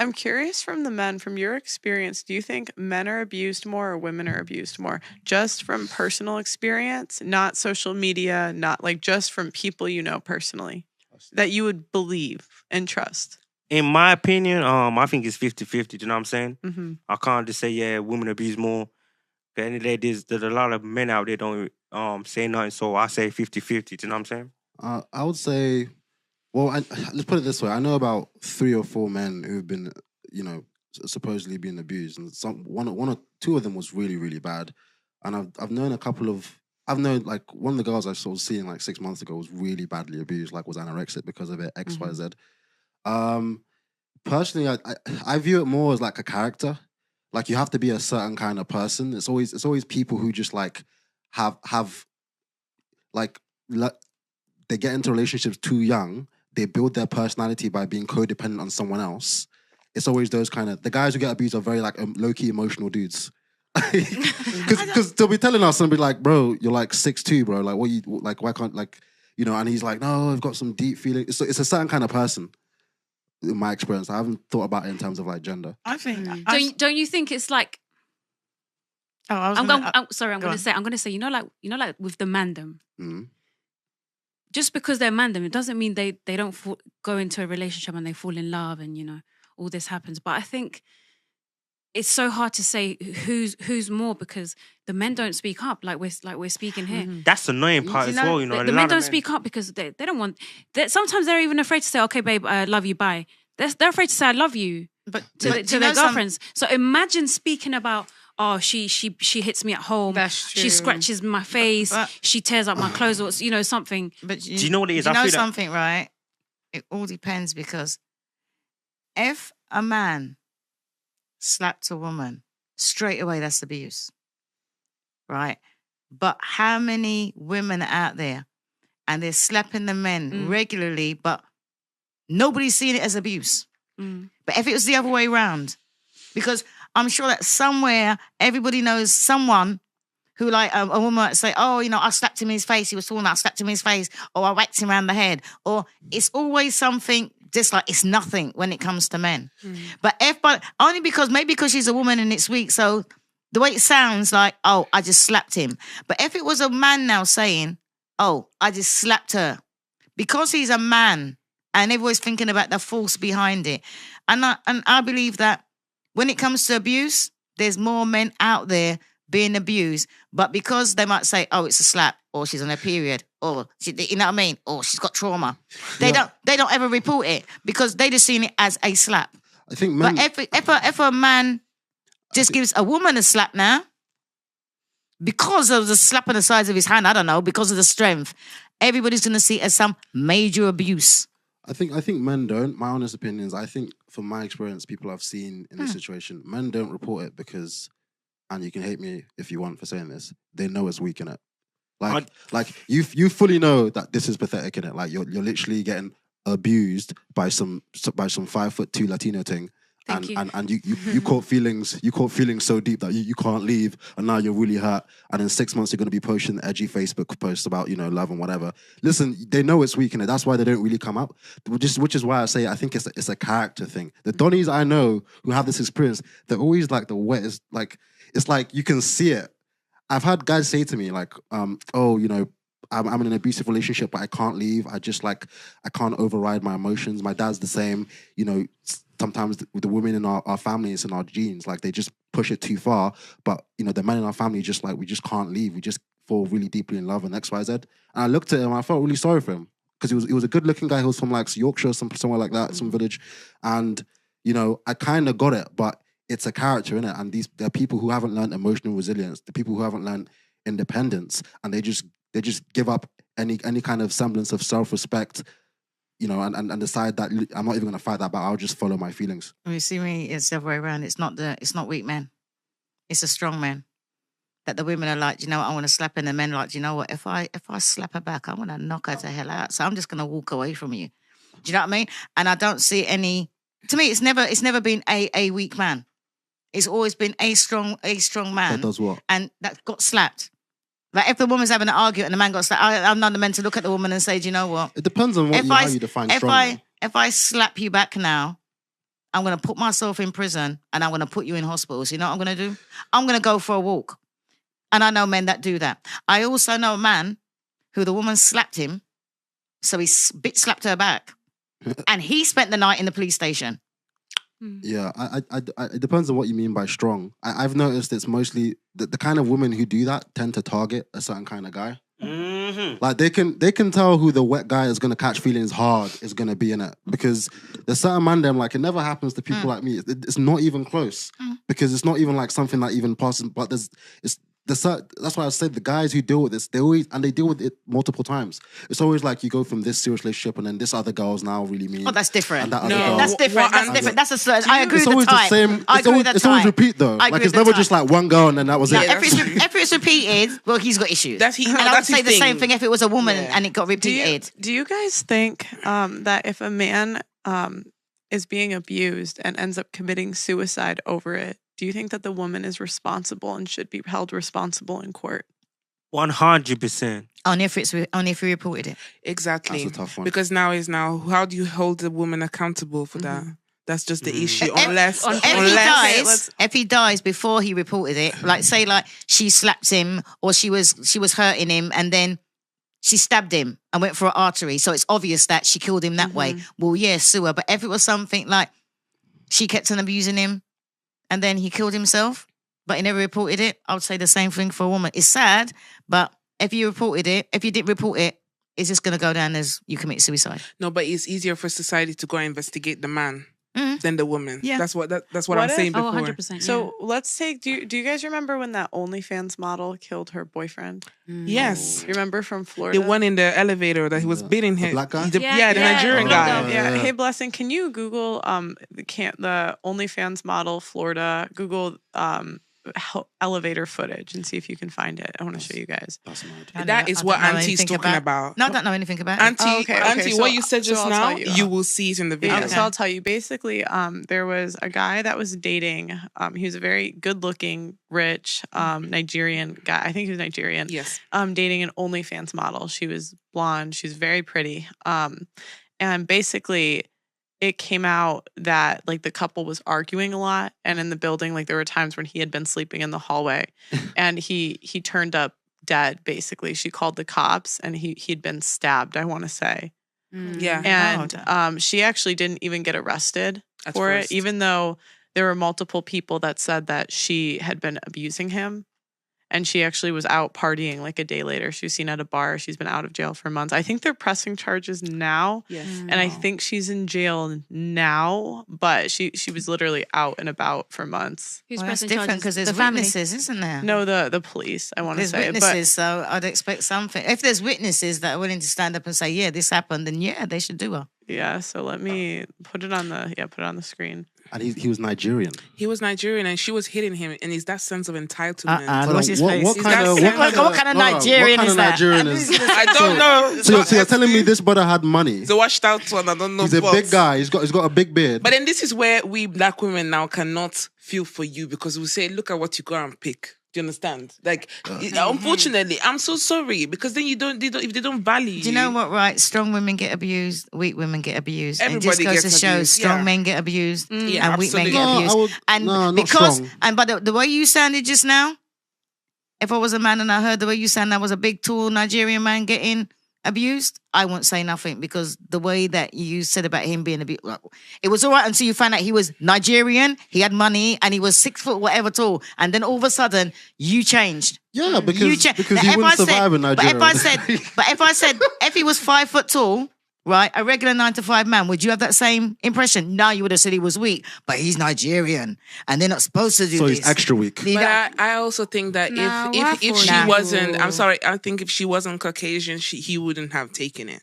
I'm curious from the men, from your experience, do you think men are abused more or women are abused more? Just from personal experience, not social media, not like just from people you know personally that you would believe and trust. In my opinion, I think it's 50-50, you know what I'm saying? Mm-hmm. I can't just say, yeah, women abuse more. At the end of the day, there's a lot of men out there don't say nothing, so I say 50-50, you know what I'm saying? I would say, well, let's put it this way. I know about 3 or 4 men who've been, supposedly being abused, and one or two of them was really, really bad. And I've known like one of the girls I saw seeing like 6 months ago was really badly abused, like was anorexic because of it, X, Y, Z. Personally, I view it more as like a character. Like you have to be a certain kind of person. It's always people who just like have like they get into relationships too young. They build their personality by being codependent on someone else. It's always those kind of... The guys who get abused are very like low-key emotional dudes. Because they'll be telling us and be like, bro, you're like 6'2", bro. Like, why can't, like, and he's like, no, I've got some deep feelings. It's a certain kind of person, in my experience. I haven't thought about it in terms of like gender. I think... Don't you think it's like... I'm going to say, like with the mandem. Mm. Just because they're mandem, it doesn't mean they don't go into a relationship and they fall in love and, all this happens. But I think it's so hard to say who's more because the men don't speak up like we're speaking here. Mm-hmm. That's the annoying part as well, The men don't speak up because they don't want... Sometimes they're even afraid to say, okay, babe, I love you, bye. They're afraid to say, I love you to their girlfriends. So imagine speaking about... Oh, she hits me at home. That's true. She scratches my face. But she tears up my clothes or something. But do you know what it is? You I know feel something, right? It all depends because if a man slapped a woman, straight away that's abuse, right? But how many women are out there and they're slapping the men regularly, but nobody's seeing it as abuse. But if it was the other way around, because I'm sure that somewhere everybody knows someone who, like, a woman might say, oh, I slapped him in his face. He was talking, I slapped him in his face. Or I whacked him around the head. Or it's always something just like it's nothing when it comes to men. But only because she's a woman and it's weak. So the way it sounds like, oh, I just slapped him. But if it was a man now saying, oh, I just slapped her, because he's a man and everybody's thinking about the force behind it. And I believe that when it comes to abuse, there's more men out there being abused, but because they might say, "Oh, it's a slap," or "She's on her period," or you know what I mean, or "She's got trauma," they don't ever report it because they just seen it as a slap. I think, men, but if a man just gives a woman a slap now, because of the slap on the sides of his hand, I don't know, because of the strength, everybody's going to see it as some major abuse. I think men don't. My honest opinion is, I think from my experience, people I've seen in this situation, men don't report it because, and you can hate me if you want for saying this, they know it's weak in it. Like you fully know that this is pathetic in it. Like you're literally getting abused by some 5'2" Latino thing. And you caught feelings so deep that you can't leave, and now you're really hurt. And in 6 months you're going to be posting edgy Facebook posts about love and whatever. Listen, they know it's weak in it. That's why they don't really come out. Which is why I say I think it's a character thing. The Donnies I know who have this experience, they're always like the wettest. Like it's like you can see it. I've had guys say to me like, I'm in an abusive relationship, but I can't leave. I can't override my emotions. My dad's the same. Sometimes with the women in our family, it's in our genes. Like they just push it too far. But the men in our family just like, we just can't leave. We just fall really deeply in love and X, Y, Z. And I looked at him and I felt really sorry for him because he was a good looking guy. He was from like Yorkshire, somewhere like that, some village. And I kind of got it, but it's a character in it. And there are people who haven't learned emotional resilience. The people who haven't learned independence, and they just give up any kind of semblance of self-respect. And decide that I'm not even going to fight that battle. I'll just follow my feelings. You see me, it's the other way around. It's not weak men. It's a strong man. That the women are like, I want to slap, and the men are like, you know what? If I slap her back, I want to knock her the hell out. So I'm just going to walk away from you. Do you know what I mean? And I don't see any. To me, it's never been a weak man. It's always been a strong man. That does what? And that got slapped. Like if the woman's having an argument and the man got slapped, I'm not the man to look at the woman and say, do you know what? It depends on how you define strong. If I slap you back now, I'm going to put myself in prison and I'm going to put you in hospital. So you know what I'm going to do? I'm going to go for a walk. And I know men that do that. I also know a man who the woman slapped him. So he bitch slapped her back. And he spent the night in the police station. Yeah, it depends on what you mean by strong. I've noticed it's mostly the kind of women who do that tend to target a certain kind of guy. Mm-hmm. Like they can tell who the wet guy is gonna catch feelings hard is gonna be in it, because there's certain man them, like, it never happens to people like me. It's not even close, because it's not even like something that even passes. But that's why I said the guys who deal with this, they deal with it multiple times. It's always like you go from this serious relationship and then this other girl's now really mean. Oh, that's different. And that No, other girl, that's different. That's different. That's a certain. I agree it's with always the type. the same. I agree with the It's always type. repeat though. I agree Like with it's the never type. just like one girl and then that was No, it. if it's repeated, well, he's got issues. That's he. And I would that's say his the same thing. thing if it was a woman Yeah. and it got repeated. Do you guys think that if a man is being abused and ends up committing suicide over it, do you think that the woman is responsible and should be held responsible in court? 100%. Only if we reported it. Exactly. That's a tough one. Because now, how do you hold the woman accountable for that? That's just the issue. If- Unless, If he dies before he reported it, like say like she slapped him or she was hurting him and then she stabbed him and went for an artery, so it's obvious that she killed him that way. Well, yeah, sue her. But if it was something like she kept on abusing him and then he killed himself, but he never reported it, I would say the same thing for a woman. It's sad, but if you didn't report it, it's just going to go down as you commit suicide. no, but it's easier for society to go and investigate the man Mhm. than the woman. Yeah. That's what I'm What if- saying Oh, before. 100%. So let's take. Do you guys remember when that OnlyFans model killed her boyfriend? Yes. You remember from Florida? The one in the elevator that he was beating him. black guy? The Yeah, Nigerian yeah. guy. Yeah. Yeah. Hey, Blessing, can you Google the OnlyFans model Florida? Google elevator footage and see if you can find it. I want to show you guys. That's mad. That is what Auntie's talking about. No, I don't know anything about it. Auntie, Oh, okay, Auntie, so- what you said so just I'll now, tell you. you will see it in the video. Yeah, so I'll tell you. Basically, there was a guy that was dating. He was a very good-looking, rich Nigerian guy. I think he was Nigerian. Yes. Dating an OnlyFans model. She was blonde. She was very pretty. And basically, it came out that like the couple was arguing a lot, and in the building, like there were times when he had been sleeping in the hallway, and he turned up dead. Basically, she called the cops, and he'd been stabbed, I want to say. Yeah. And she actually didn't even get arrested At for first. it, even though there were multiple people that said that she had been abusing him. And she actually was out partying like a day later. She was seen at a bar. She's been out of jail for months. I think they're pressing charges now. Yes. And I think she's in jail now, but she was literally out and about for months. Who's Well, that's pressing different charges? because there's The family. witnesses, isn't there? No, the police, I want to There's say. witnesses, so I'd expect something. If there's witnesses that are willing to stand up and say, "Yeah, this happened," then yeah, they should do her. But yeah, so let me put it on the screen. And he was Nigerian. He was Nigerian and she was hitting him, and it's that sense of entitlement. Hold What's on, his what, face? what Is kind that of Sam- what kind of Nigerian what kind is of that? Nigerian is? I don't know. So you're telling me this brother had money? He's a washed out one. I don't know. He's a but- big guy. He's got a big beard. But then this is where we black women now cannot feel for you, because we say, look at what you go and pick. Do you understand? Like, unfortunately, I'm so sorry, because then if they don't value Do you know what? Right, strong women get abused, weak women get abused. Everybody it just goes gets to show abused, strong yeah. men get abused Yeah, and weak men absolutely. get No, abused. I would- And no, not because strong. and but the way you sounded just now, if I was a man and I heard the way you sound, I was a big, tall Nigerian man getting abused, I won't say nothing, because the way that you said about him being abused, it was all right until you found out he was Nigerian, he had money, and he was 6 foot whatever tall, and then all of a sudden you changed. Yeah, because Now, he if wouldn't I survive in Nigeria. But if I said, if he was 5 foot tall, right, a regular 9 to 5 man, would you have that same impression? No, you would have said he was weak, but he's Nigerian, and they're not supposed to do so this. he's extra weak. You know- But I also think that Nah, if why she for wasn't, you? I'm sorry, I think if she wasn't Caucasian, he wouldn't have taken it.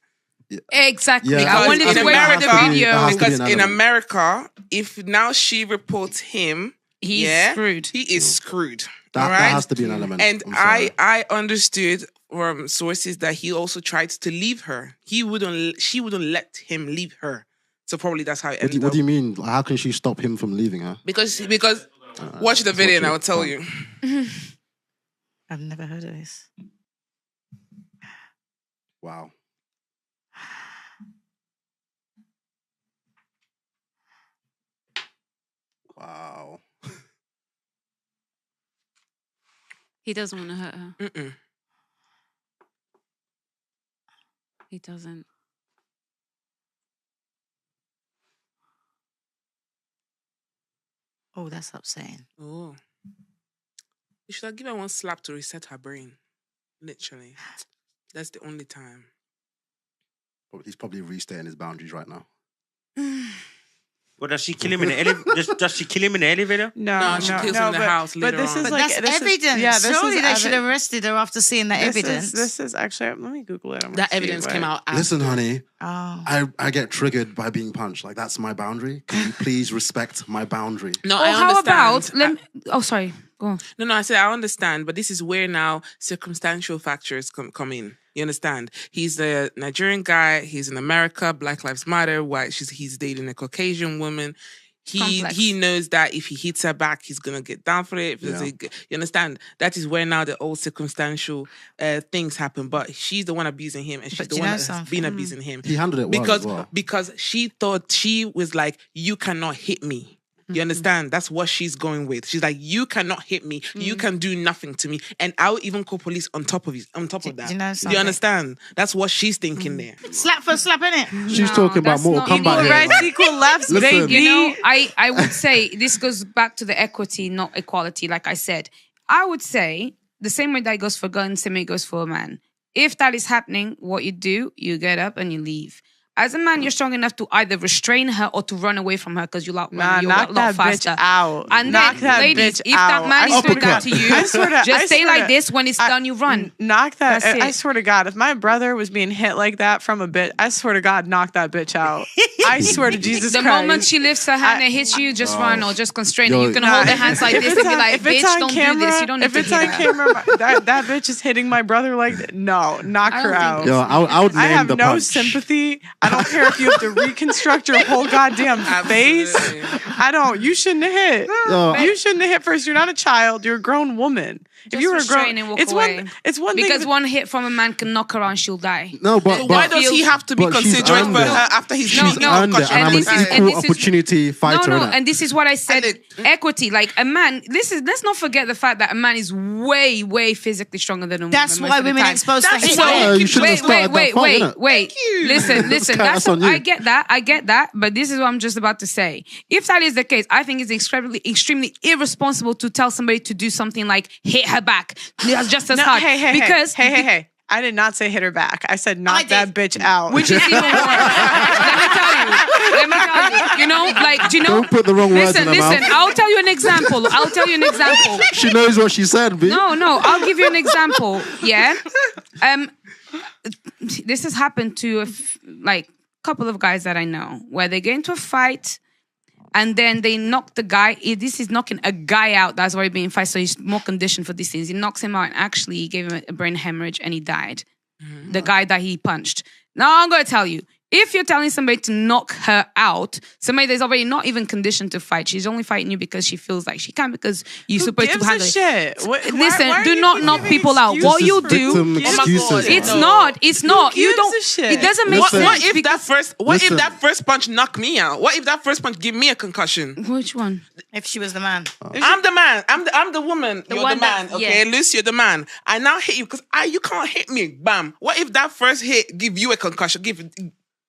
Exactly. Yeah, I Because wanted in to wait for the America- video. That has to be Because an in element. America, if now she reports him, He's yeah, screwed. he is screwed. That, all that right? has to be an element. And I'm sorry. I understood from sources that he also tried to leave her. She wouldn't let him leave her. So probably that's how it What ended do up. you mean? How can she stop him from leaving her? Because watch the video and true. I'll tell you. I've never heard of this. Wow. He doesn't want to hurt her. Mm-mm. He doesn't. Oh, that's upsetting. Oh. You should have given her one slap to reset her brain. Literally. That's the only time. He's probably restating his boundaries right now. Well, does she kill him in the elevator? Does she kill him in the elevator? No, she kills him in the house but later this on. is But like that's this is- evidence. yeah, this Surely is they should evi- have arrested her after seeing that evidence. This is actually. Let me Google it. I'm gonna That see evidence what- came out after. Listen, honey, Oh. I get triggered by being punched. Like, that's my boundary. Can you please respect my boundary? No, Or I how understand. about oh, sorry. Go on. No, I said I understand, but this is where now circumstantial factors come in. You understand? He's a Nigerian guy. He's in America. Black Lives Matter. White. He's dating a Caucasian woman. Complex. He knows that if he hits her back, he's gonna get down for it. Yeah. You understand? That is where now the old circumstantial things happen. But she's the one abusing him, and she's But the you one know that has something? been abusing him. He handled it well as well. Because she thought she was like, you cannot hit me. You understand? That's what she's going with. She's like, you cannot hit me. You can do nothing to me, and I'll even call police on top of that. Do you know Do something? you understand? That's what she's thinking there. Slap for slap, innit? She's No, talking about that's Mortal not- Kombat Equal here. rights, equal lefts, Listen. baby. You know, I would say this goes back to the equity, not equality. Like I said, I would say the same way that goes for guns, same way it goes for a man. If that is happening, what you do, you get up and you leave. As a man, you're strong enough to either restrain her or to run away from her because you're Nah, a knock lot that faster. bitch out. And knock then, that ladies, bitch if out. that man is doing that to you, I swear to- just stay like to- this. When it's done, you run. Knock that. That's it. I swear to God, if my brother was being hit like that from a bitch, I swear to God, knock that bitch out. I swear to Jesus The Christ. moment she lifts her hand and hits you, just run or just constrain her. Yo, You can Nah, hold her if hands it's- like if this it's and be on- like, if it's bitch, on don't camera, do this. You don't need if to it's do on that. camera, that bitch is hitting my brother like that. No, knock I her don't think out. it's- Yo, I would name I have the no punch. sympathy. I don't care if you have to reconstruct your whole goddamn face. Absolutely. I don't. You shouldn't have hit. Yo, You shouldn't have hit first. You're not a child. You're a grown woman. If Just you were a restrain grown, and walk it's away. one. It's one Because thing. one hit from a man can knock her out and she'll die. no, So but why does he have to be but she's considerate earned for it. her after he's No, been She's no. earned it, and I'm an this is- and equal this is- opportunity fighter. No, innit? and this is what I said. And Equity, like a man. Let's not forget the fact that a man is way, way physically stronger than a woman. That's most why of the women time. ain't supposed to That's hit. why- Yeah, you shouldn't have wait, started that fight, innit? wait. Listen. That's That's on you. I get that. But this is what I'm just about to say. If that is the case, I think it's extremely irresponsible to tell somebody to do something like hit her back. That's just as No, hard. hey, because hey. I did not say hit her back. I said knock did. that bitch out. which is even worse. Let me tell you. You know, like, do you know? Don't put the wrong words in her Listen. mouth. I'll tell you an example. She knows what she said, B. No, I'll give you an example. Yeah. This has happened to a couple of guys that I know where they get into a fight and then they knock the guy. This is knocking a guy out that's already been in fight, so he's more conditioned for these things. He knocks him out and actually he gave him a brain hemorrhage and he died. The guy that he punched. Now I'm going to tell you. If you're telling somebody to knock her out, somebody that's already not even conditioned to fight, she's only fighting you because she feels like she can because you're Who supposed to gives handle a it. shit? Listen, why do are you not giving knock people out. excuses? What you This is do, victim Oh my excuses. God. it's No. not. It's not. You gives don't. a shit? It doesn't make Listen. sense. What if that first? What Listen. if that first punch knocked me out? What if that first punch give me a concussion? Which one? If she was the man. I'm the man. I'm the woman. You're one the man. that- Okay, yeah. Lucy, you're the man. I now hit you because you can't hit me. Bam. What if that first hit give you a concussion? Give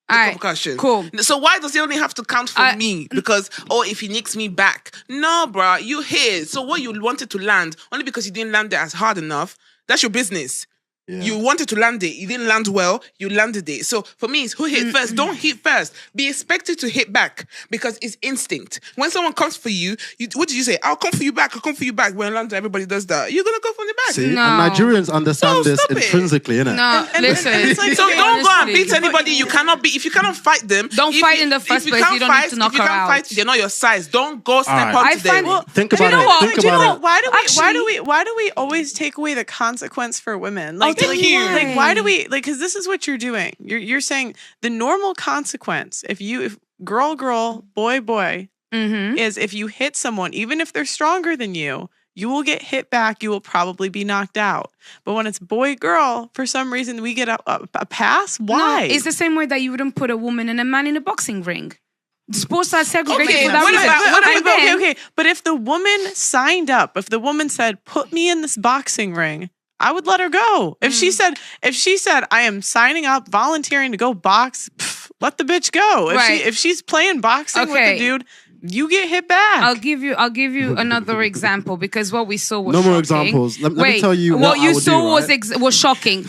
All right, concussion. cool. So why does it only have to count for I- me? Because if he nicks me back, no, bruh, you hit. So what you wanted to land only because you didn't land it as hard enough. That's your business. Yeah. You wanted to land it. You didn't land well. You landed it. So for me, it's who hit first. Don't hit first. Be expected to hit back because it's instinct. When someone comes for you, what did you say? I'll come for you back. I'll come for you back. When in London, everybody does that. You're going to go from the back. See, No. and Nigerians understand No, this stop it. intrinsically, innit? No, listen. it's like- So don't go and Honestly. beat anybody. You cannot beat. If you cannot fight them, Don't if fight you- in the if first you place. can't You don't need fight, to knock if you her can't out. fight, they're not your size. Don't go step Alright. up I to find- them. well, Think Do you about know it. what? Think Do you about know it. Why do we always take away the consequence for women? Like, thank you. like why do we like? Because this is what you're doing. You're saying the normal consequence if girl, boy Mm-hmm. is if you hit someone, even if they're stronger than you will get hit back. You will probably be knocked out. But when it's boy, girl, for some reason we get a pass. Why? No, it's the same way that you wouldn't put a woman and a man in a boxing ring. sports are segregated Okay, for that what reason. about- And then- okay. But if the woman signed up, if the woman said, "Put me in this boxing ring," I would let her go. If she said, "I am signing up, volunteering to go box," let the bitch go. Right. If she's playing boxing with Okay. the dude, you get hit back. I'll give you another example because what we saw was No more shocking. examples. Let me tell you what what I you would saw do, was right? was shocking.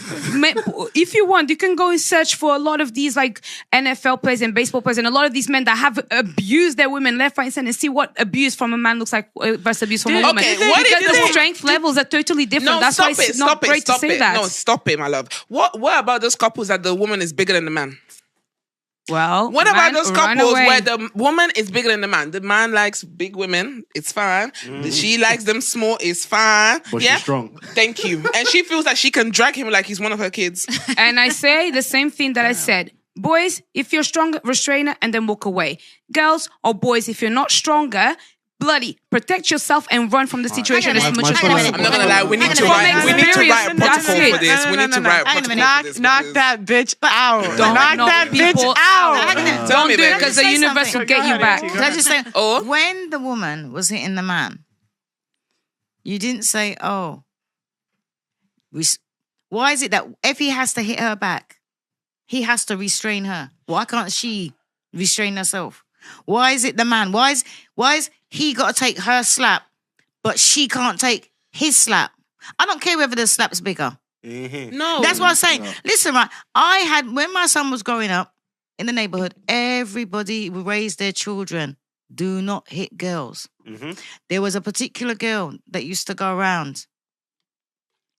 If you want, you can go and search for a lot of these like NFL players and baseball players and a lot of these men that have abused their women left, right, and center and see what abuse from a man looks like versus abuse from a woman. Okay, what because if the they- strength levels are totally different. That's why it's not great to say that. No, stop it, my love. What about those couples that the woman is bigger than the man? Well, What about man, those run couples away. where the woman is bigger than the man? The man likes big women, it's fine. She likes them small, it's fine. But yeah? she's strong. Thank you. And she feels that she can drag him like he's one of her kids. And I say the same thing that I said. Boys, if you're strong, restrain her and then walk away. Girls or boys, if you're not stronger, bloody protect yourself and run from the situation as My- much my as son- possible. I'm not gonna lie, we need to From write a experience, that's protocol it. for this. We need to write a Hang on a protocol minute. for this. Knock because- that bitch out. Don't knock knock that bitch people out. out. Tell Don't me, do it baby. because the Say universe something. will get Go you ahead, back. Auntie, Can I just say, Or- when the woman was hitting the man, you didn't say, "Oh, why is it that if he has to hit her back, he has to restrain her? Why can't she restrain herself? Why is it the man? Why is he got to take her slap, but she can't take his slap? I don't care whether the slap's bigger. No. That's what I'm saying. Listen, right? When my son was growing up in the neighborhood, everybody raised their children. Do not hit girls. There was a particular girl that used to go around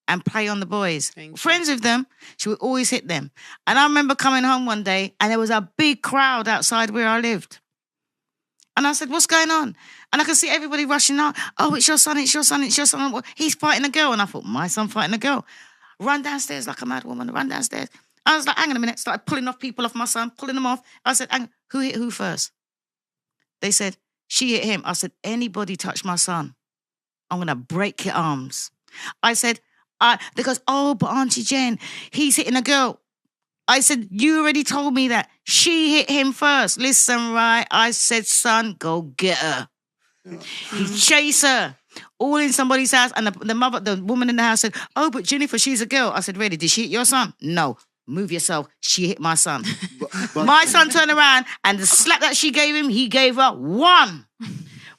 and play on the boys. Thank you. Friends with them, she would always hit them. And I remember coming home one day and there was a big crowd outside where I lived. And I said, "What's going on?" And I could see everybody rushing out. "Oh, it's your son, it's your son, it's your son." He's fighting a girl. And I thought, my son fighting a girl. Run downstairs like a mad woman, run downstairs. I was like, hang on a minute, started pulling off people off my son, pulling them off. I said, who hit who first? They said, she hit him. I said, anybody touch my son, I'm going to break your arms. I said, because, "Oh, but Auntie Jen, he's hitting a girl." I said, "You already told me that. She hit him first." Listen, right? I said, "Son, go get her." He chased her all in somebody's house. And the woman in the house said, "Oh, but Jennifer, she's a girl." I said, "Really? Did she hit your son?" "No. Move yourself. She hit my son." But- My son turned around and the slap that she gave him, he gave her one.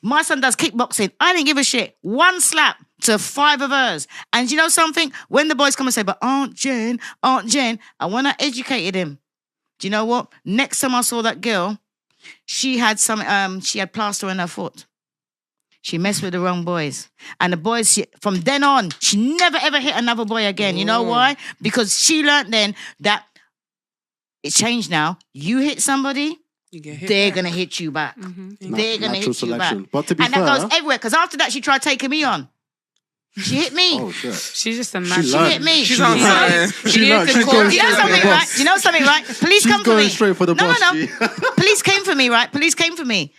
My son does kickboxing. I didn't give a shit. One slap to 5 of hers. And you know something? When the boys come and say, "But Aunt Jen," and when I educated him, do you know what? Next time I saw that girl, she had plaster on her foot. She messed with the wrong boys. And the boys, from then on, she never ever hit another boy again. You know why? Because she learned then that it's changed now. You hit somebody, You get hit they're back. going to hit you back. They're going to Natural hit you back. selection. But to be And fair, that goes everywhere. Because after that, she tried taking me on. She hit me. oh shit. She's just a She man. She learned. hit me. She's on fire. She learned. She's call- going You know straight for the something, right? boss. You know something, right? Police She's come for going me. straight for the boss. G. Police came for me, right? Police came for me.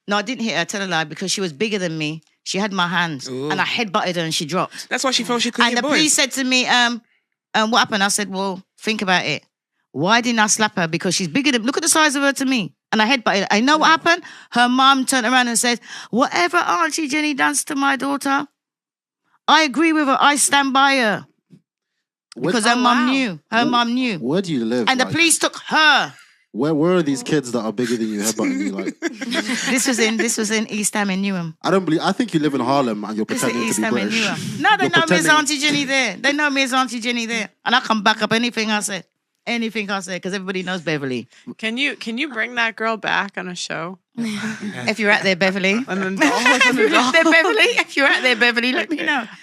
No, I didn't hit her. Tell a lie, because she was bigger than me. She had my hands, and I headbutted her, and she dropped. That's why she felt she couldn't And hit the boys. police said to me, "What happened?" I said, "Well, think about it. Why didn't I slap her? Because she's bigger than. Look at the size of her to me." And I headbutted her. I know what happened. Her mom turned around and said, "Whatever Auntie Jenny does to my daughter, I agree with her. I stand by her." Because her mom knew. Her mom knew. Where do you live? And the Like, police took her. Where are these kids that are bigger than you headbutting you? Like, This was in East Ham in Newham. I don't believe. I think you live in Harlem and you're This is pretending East to be Ham in British. Newham. No, they You're know me as pretending- Auntie Jenny there. They know me as Auntie Jenny there. And I can back up anything I say. Anything I say, because everybody knows Beverly. Can you bring that girl back on a show? If you're out there, Beverly. An adult, an adult. Beverly. If you're out there, Beverly, let me know.